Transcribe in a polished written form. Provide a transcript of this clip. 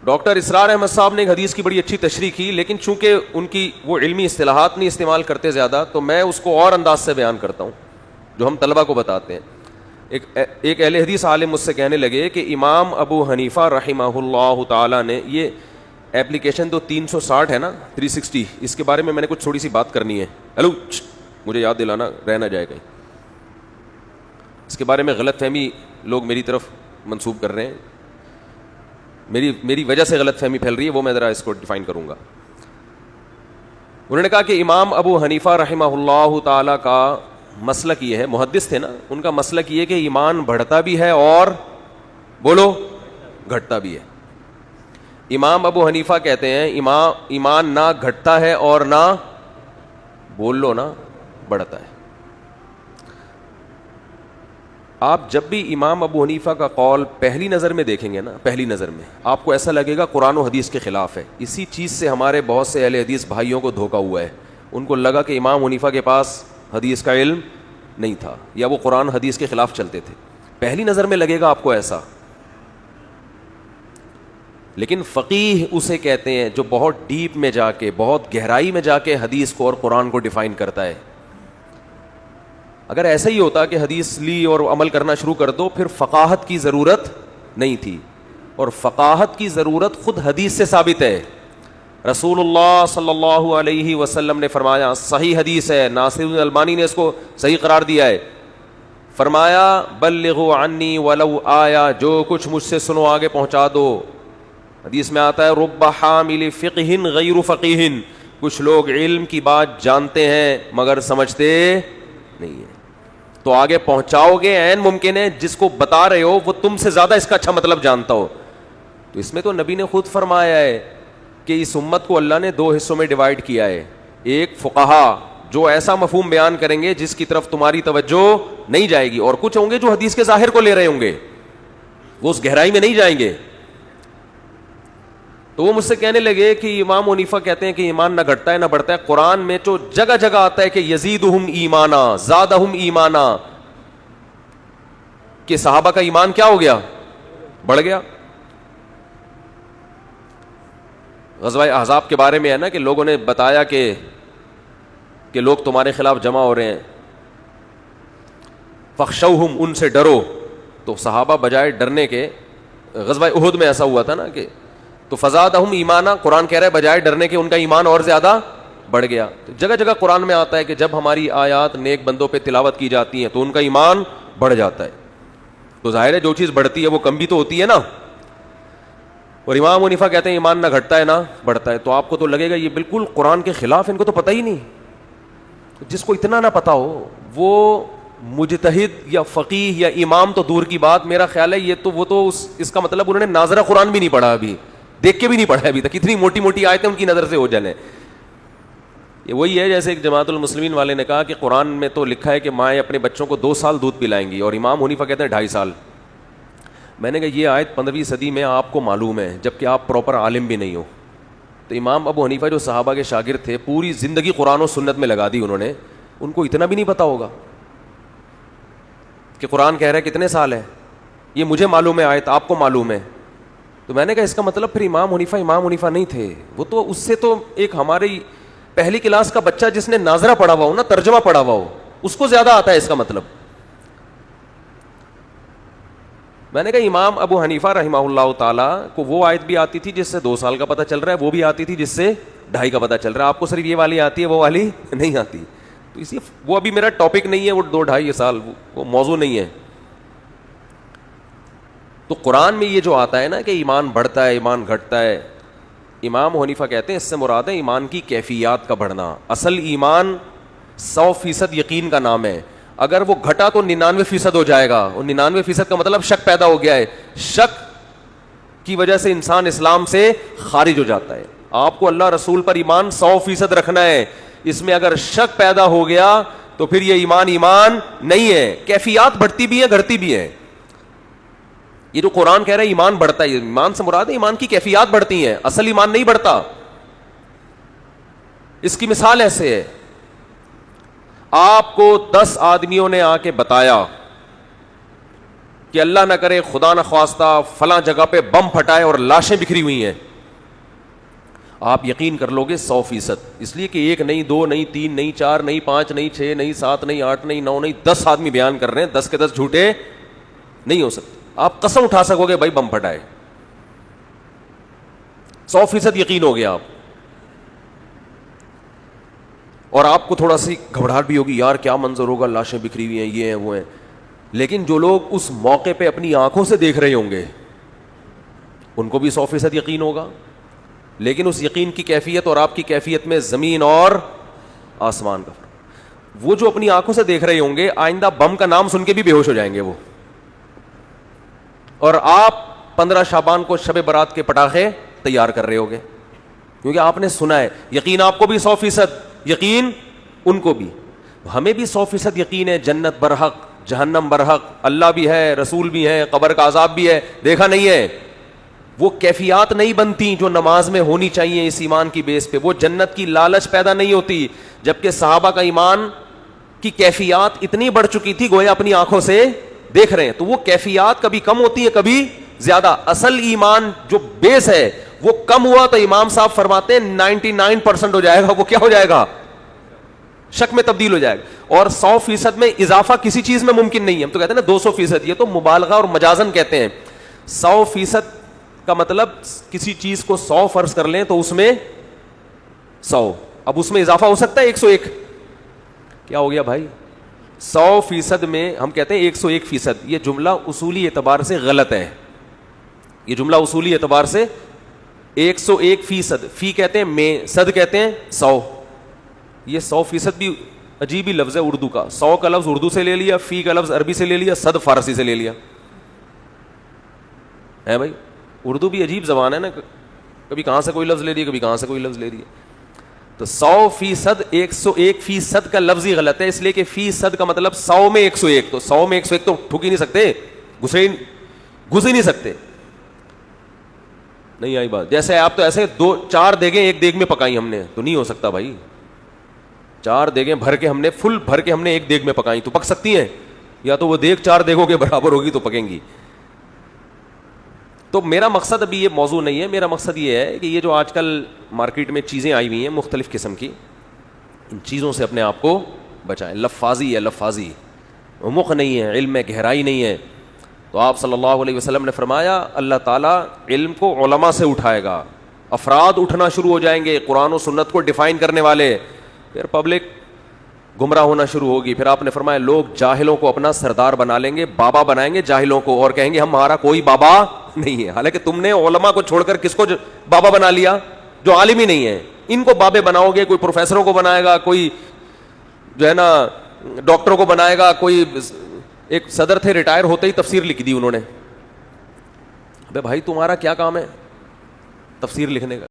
Doctor اسرار احمد صاحب نے ایک حدیث کی بڑی اچھی تشریح کی, لیکن چونکہ ان کی وہ علمی اصطلاحات نہیں استعمال کرتے زیادہ, تو میں اس کو اور انداز سے بیان کرتا ہوں جو ہم طلبہ کو بتاتے ہیں. ایک اہل حدیث عالم مجھ سے کہنے لگے کہ امام ابو حنیفہ رحمہ اللہ تعالیٰ نے, یہ ایپلیکیشن تو 360 ہے نا 360, اس کے بارے میں نے کچھ تھوڑی سی بات کرنی ہے. ہیلو, مجھے یاد دلانا, رہ نہ جائے کہیں. اس کے بارے میں غلط فہمی لوگ میری طرف منسوب کر رہے ہیں, میری وجہ سے غلط فہمی پھیل رہی ہے, وہ میں ذرا اس کو ڈیفائن کروں گا. انہوں نے کہا کہ امام ابو حنیفہ رحمہ اللہ تعالیٰ کا مسلک یہ ہے, محدث تھے نا, ان کا مسلک یہ کہ ایمان بڑھتا بھی ہے اور بولو گھٹتا بھی ہے. امام ابو حنیفہ کہتے ہیں ایمان نہ گھٹتا ہے اور نہ بول لو نا بڑھتا ہے. آپ جب بھی امام ابو حنیفہ کا قول پہلی نظر میں دیکھیں گے نا, پہلی نظر میں آپ کو ایسا لگے گا قرآن و حدیث کے خلاف ہے. اسی چیز سے ہمارے بہت سے اہل حدیث بھائیوں کو دھوکا ہوا ہے. ان کو لگا کہ امام حنیفہ کے پاس حدیث کا علم نہیں تھا, یا وہ قرآن حدیث کے خلاف چلتے تھے. پہلی نظر میں لگے گا آپ کو ایسا, لیکن فقیہ اسے کہتے ہیں جو بہت ڈیپ میں جا کے, بہت گہرائی میں جا کے حدیث کو اور قرآن کو ڈیفائن کرتا ہے. اگر ایسا ہی ہوتا کہ حدیث لی اور عمل کرنا شروع کر دو, پھر فقاہت کی ضرورت نہیں تھی. اور فقاہت کی ضرورت خود حدیث سے ثابت ہے. رسول اللہ صلی اللہ علیہ وسلم نے فرمایا, صحیح حدیث ہے, ناصر الالبانی نے اس کو صحیح قرار دیا ہے, فرمایا بلغوا عنی ولو آیا, جو کچھ مجھ سے سنو آگے پہنچا دو. حدیث میں آتا ہے رب حامل فقہ غیر فقیہ, کچھ لوگ علم کی بات جانتے ہیں مگر سمجھتے نہیں ہیں, تو آگے پہنچاؤ گے. عین ممکن ہے جس کو بتا رہے ہو وہ تم سے زیادہ اس کا اچھا مطلب جانتا ہو. تو اس میں تو نبی نے خود فرمایا ہے کہ اس امت کو اللہ نے 2 حصوں میں ڈیوائڈ کیا ہے. ایک فقہا جو ایسا مفہوم بیان کریں گے جس کی طرف تمہاری توجہ نہیں جائے گی, اور کچھ ہوں گے جو حدیث کے ظاہر کو لے رہے ہوں گے, وہ اس گہرائی میں نہیں جائیں گے. تو وہ مجھ سے کہنے لگے کہ امام حنیفہ کہتے ہیں کہ ایمان نہ گھٹتا ہے نہ بڑھتا ہے. قرآن میں تو جگہ جگہ آتا ہے کہ یزیدہم ایمانا, زادہم ایمانا, کہ صحابہ کا ایمان کیا ہو گیا, بڑھ گیا. غزوہ احزاب کے بارے میں ہے نا کہ لوگوں نے بتایا کہ لوگ تمہارے خلاف جمع ہو رہے ہیں, فخشوہم, ان سے ڈرو. تو صحابہ بجائے ڈرنے کے, غزوہ احد میں ایسا ہوا تھا نا کہ تو فزادہم ایمانا, قرآن کہہ رہا ہے بجائے ڈرنے کے ان کا ایمان اور زیادہ بڑھ گیا. تو جگہ جگہ قرآن میں آتا ہے کہ جب ہماری آیات نیک بندوں پہ تلاوت کی جاتی ہیں تو ان کا ایمان بڑھ جاتا ہے. تو ظاہر ہے جو چیز بڑھتی ہے وہ کم بھی تو ہوتی ہے نا. اور امام حنیفہ کہتے ہیں ایمان نہ گھٹتا ہے نہ بڑھتا ہے. تو آپ کو تو لگے گا یہ بالکل قرآن کے خلاف, ان کو تو پتہ ہی نہیں. جس کو اتنا نہ پتا ہو وہ مجتہد یا فقیہ یا امام تو دور کی بات, میرا خیال ہے یہ تو وہ تو اس کا مطلب انہوں نے ناظرہ قرآن بھی نہیں پڑھا, ابھی دیکھ کے بھی نہیں پڑھا ابھی تک. کتنی موٹی موٹی آیتیں ان کی نظر سے ہو جلیں. یہ وہی ہے جیسے ایک جماعت المسلمین والے نے کہا کہ قرآن میں تو لکھا ہے کہ مائیں اپنے بچوں کو 2 سال دودھ پلائیں گی, اور امام حنیفہ کہتے ہیں 2.5 سال. میں نے کہا یہ آیت 15ویں صدی میں آپ کو معلوم ہے جبکہ آپ پراپر عالم بھی نہیں ہو. تو امام ابو حنیفہ جو صحابہ کے شاگرد تھے, پوری زندگی قرآن و سنت میں لگا دی انہوں نے, ان کو اتنا بھی نہیں پتا ہوگا کہ قرآن کہہ رہا ہے کتنے سال ہے. یہ مجھے معلوم ہے آیت, آپ کو معلوم ہے. تو میں نے کہا اس کا مطلب پھر امام حنیفہ نہیں تھے, وہ تو اس سے تو ایک ہماری پہلی کلاس کا بچہ جس نے ناظرہ پڑھا ہوا ہو نا, ترجمہ پڑھا ہوا ہو, اس کو زیادہ آتا ہے اس کا مطلب. میں نے کہا امام ابو حنیفہ رحمہ اللہ تعالیٰ کو وہ آیت بھی آتی تھی جس سے 2 سال کا پتہ چل رہا ہے, وہ بھی آتی تھی جس سے 2.5 کا پتہ چل رہا ہے. آپ کو صرف یہ والی آتی ہے, وہ والی نہیں آتی. تو اس لیے وہ ابھی میرا ٹاپک نہیں ہے, وہ 2-2.5 سال وہ موضوع نہیں ہے. تو قرآن میں یہ جو آتا ہے نا کہ ایمان بڑھتا ہے ایمان گھٹتا ہے, امام حنیفہ کہتے ہیں اس سے مراد ہے ایمان کی کیفیات کا بڑھنا. اصل ایمان 100% یقین کا نام ہے. اگر وہ گھٹا تو 99% ہو جائے گا, اور 99% کا مطلب شک پیدا ہو گیا ہے. شک کی وجہ سے انسان اسلام سے خارج ہو جاتا ہے. آپ کو اللہ رسول پر ایمان 100% رکھنا ہے. اس میں اگر شک پیدا ہو گیا تو پھر یہ ایمان نہیں ہے. کیفیات بڑھتی بھی ہے گھٹتی بھی ہے. یہ جو قرآن کہہ رہا ہے ایمان بڑھتا ہے, ایمان سے مراد ہے ایمان کی کیفیات بڑھتی ہیں, اصل ایمان نہیں بڑھتا. اس کی مثال ایسے ہے, آپ کو 10 آدمیوں نے آ کے بتایا کہ اللہ نہ کرے خدا نہ خواستہ فلاں جگہ پہ بم پھٹائے اور لاشیں بکھری ہوئی ہیں, آپ یقین کر لو گے 100%. اس لیے کہ 1 نہیں 2 نہیں 3 نہیں 4 نہیں 5 نہیں 6 نہیں 7 نہیں 8 نہیں 9 نہیں 10 آدمی بیان کر رہے ہیں, 10 کے 10 جھوٹے نہیں ہو سکتے. آپ قسم اٹھا سکو گے بھائی بم پھٹائے, 100% یقین ہو گیا آپ. اور آپ کو تھوڑا سی گھبراہٹ بھی ہوگی, یار کیا منظر ہوگا, لاشیں بکھری ہوئی ہیں, یہ ہیں وہ ہیں. لیکن جو لوگ اس موقع پہ اپنی آنکھوں سے دیکھ رہے ہوں گے ان کو بھی 100% یقین ہوگا. لیکن اس یقین کی کیفیت اور آپ کی کیفیت میں زمین اور آسمان کا فرق. وہ جو اپنی آنکھوں سے دیکھ رہے ہوں گے آئندہ بم کا نام سن کے بھی بے ہوش ہو جائیں گے وہ, اور آپ 15 شعبان کو شب برات کے پٹاخے تیار کر رہے ہوگے کیونکہ آپ نے سنا ہے. یقین آپ کو بھی 100%, یقین ان کو بھی. ہمیں بھی 100% یقین ہے جنت برحق, جہنم برحق, اللہ بھی ہے, رسول بھی ہے, قبر کا عذاب بھی ہے. دیکھا نہیں ہے, وہ کیفیات نہیں بنتی جو نماز میں ہونی چاہیے اس ایمان کی بیس پہ. وہ جنت کی لالچ پیدا نہیں ہوتی, جبکہ صحابہ کا ایمان کی کیفیات اتنی بڑھ چکی تھی گویا اپنی آنکھوں سے دیکھ رہے ہیں. تو وہ کیفیات کبھی کم ہوتی ہیں کبھی زیادہ. اصل ایمان جو بیس ہے وہ کم ہوا تو امام صاحب فرماتے ہیں 99% ہو جائے گا, وہ کیا ہو جائے گا, شک میں تبدیل ہو جائے گا. اور 100% میں اضافہ کسی چیز میں ممکن نہیں ہے. ہم تو کہتے ہیں نا 200%, یہ تو مبالغہ اور مجازن کہتے ہیں. 100% کا مطلب کسی چیز کو 100 فرض کر لیں تو اس میں 100, اب اس میں اضافہ ہو سکتا ہے 101. کیا ہو گیا بھائی, 100% میں ہم کہتے ہیں 101%. یہ جملہ اصولی اعتبار سے غلط ہے. یہ جملہ اصولی اعتبار سے 101%, فی کہتے ہیں میں, صد کہتے ہیں 100. یہ 100% بھی عجیب ہی لفظ ہے اردو کا. 100 کا لفظ اردو سے لے لیا, فی کا لفظ عربی سے لے لیا, صد فارسی سے لے لیا ہے. بھائی اردو بھی عجیب زبان ہے نا, کبھی کہاں سے کوئی لفظ لے لیا, کبھی کہاں سے کوئی لفظ لے لیا. تو 100%, 101% کا لفظ ہی غلط ہے, اس لیے کہ فیصد کا مطلب 100 میں 101, تو 100 میں 101 تو ٹھک ہی نہیں سکتے, گھس ہی نہیں سکتے. نہیں آئی بات. جیسے آپ تو ایسے 4 دیگیں ایک دیگ میں پکائی ہم نے, تو نہیں ہو سکتا بھائی. 4 دیگیں بھر کے ہم نے, فل بھر کے ہم نے ایک دیگ میں پکائی تو پک سکتی ہیں, یا تو وہ دیگ 4 دیگوں کے برابر ہوگی تو پکیں گی. تو میرا مقصد ابھی یہ موضوع نہیں ہے. میرا مقصد یہ ہے کہ یہ جو آج کل مارکیٹ میں چیزیں آئی ہوئی ہیں مختلف قسم کی, ان چیزوں سے اپنے آپ کو بچائیں. لفاظی ہے, لفاظی عمق نہیں ہے, علم میں گہرائی نہیں ہے. تو آپ صلی اللہ علیہ وسلم نے فرمایا اللہ تعالیٰ علم کو علماء سے اٹھائے گا, افراد اٹھنا شروع ہو جائیں گے قرآن و سنت کو ڈیفائن کرنے والے, پھر پبلک گمراہ ہونا شروع ہوگی. پھر آپ نے فرمایا لوگ جاہلوں کو اپنا سردار بنا لیں گے, بابا بنائیں گے جاہلوں کو, اور کہیں گے ہمارا کوئی بابا نہیں ہے. حالانکہ تم نے علماء کو چھوڑ کر کس کو بابا بنا لیا, جو عالم ہی نہیں ہے. ان کو بابے بناؤ گے, کوئی پروفیسروں کو بنائے گا, کوئی جو ہے نا ڈاکٹروں کو بنائے گا, کوئی ایک صدر تھے ریٹائر ہوتے ہی تفسیر لکھ دی انہوں نے. ابے بھائی تمہارا کیا کام ہے تفسیر لکھنے کا؟